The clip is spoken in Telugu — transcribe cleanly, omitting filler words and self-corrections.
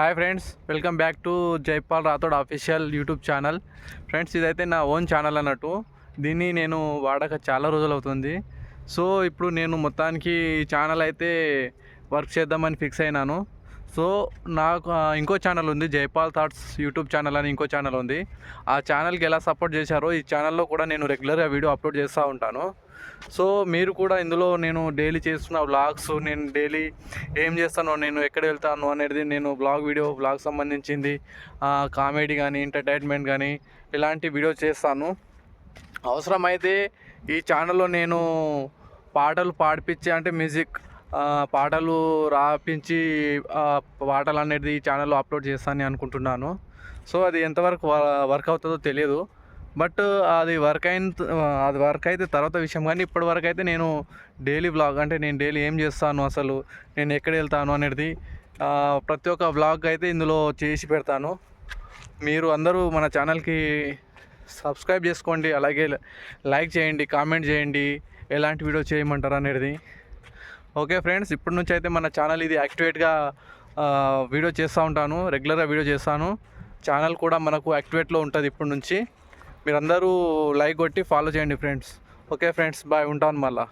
Hi friends, welcome back to Jaipal Rathod official YouTube channel. Friends, ఇదైతే నా ఓన్ ఛానల్ అన్నట్టు. దీన్ని నేను వాడక చాలా రోజులు అవుతుంది. సో ఇప్పుడు నేను మొత్తానికి ఛానల్ అయితే వర్క్ చేద్దామని ఫిక్స్ అయినాను. సో నాకు ఇంకో ఛానల్ ఉంది, జైపాల్ థాట్స్ యూట్యూబ్ ఛానల్ అని ఇంకో ఛానల్ ఉంది. ఆ ఛానల్కి ఎలా సపోర్ట్ చేశారో ఈ ఛానల్లో కూడా నేను రెగ్యులర్గా వీడియో అప్లోడ్ చేస్తూ ఉంటాను. సో మీరు కూడా ఇందులో నేను డైలీ చేస్తున్న వ్లాగ్స్, నేను డైలీ ఏం చేస్తానో, నేను ఎక్కడ వెళ్తాను అనేది నేను వ్లాగ్ సంబంధించింది కామెడీ కానీ ఎంటర్టైన్మెంట్ కానీ ఇలాంటి వీడియో చేస్తాను. అవసరమైతే ఈ ఛానల్లో నేను పాటలు పాడిపించి, అంటే మ్యూజిక్ పాటలు రాపించి పాటలు అనేది ఈ ఛానల్లో అప్లోడ్ చేస్తానని అనుకుంటున్నాను. సో అది ఎంతవరకు వర్క్ అవుతుందో తెలియదు. బట్ అది వర్క్ అయితే తర్వాత విషయం. కానీ ఇప్పటి వరకు అయితే నేను డైలీ వ్లాగ్, అంటే నేను డైలీ ఏం చేస్తాను, అసలు నేను ఎక్కడ వెళ్తాను అనేది ప్రతి ఒక్క వ్లాగ్ అయితే ఇందులో చేసి పెడతాను. మీరు అందరూ మన ఛానల్కి సబ్స్క్రైబ్ చేసుకోండి, అలాగే లైక్ చేయండి, కామెంట్ చేయండి, ఎలాంటి వీడియో చేయమంటారు అనేది. ఓకే ఫ్రెండ్స్, ఇప్పటి నుంచి అయితే మన ఛానల్ ఇది యాక్టివేట్గా వీడియో చేస్తూ ఉంటాను, రెగ్యులర్గా వీడియో చేస్తాను. ఛానల్ కూడా మనకు యాక్టివేట్లో ఉంటుంది ఇప్పటి నుంచి. మీరందరూ లైక్ కొట్టి ఫాలో చేయండి ఫ్రెండ్స్. ఓకే ఫ్రెండ్స్, బాయ్, ఉంటాను మళ్ళీ.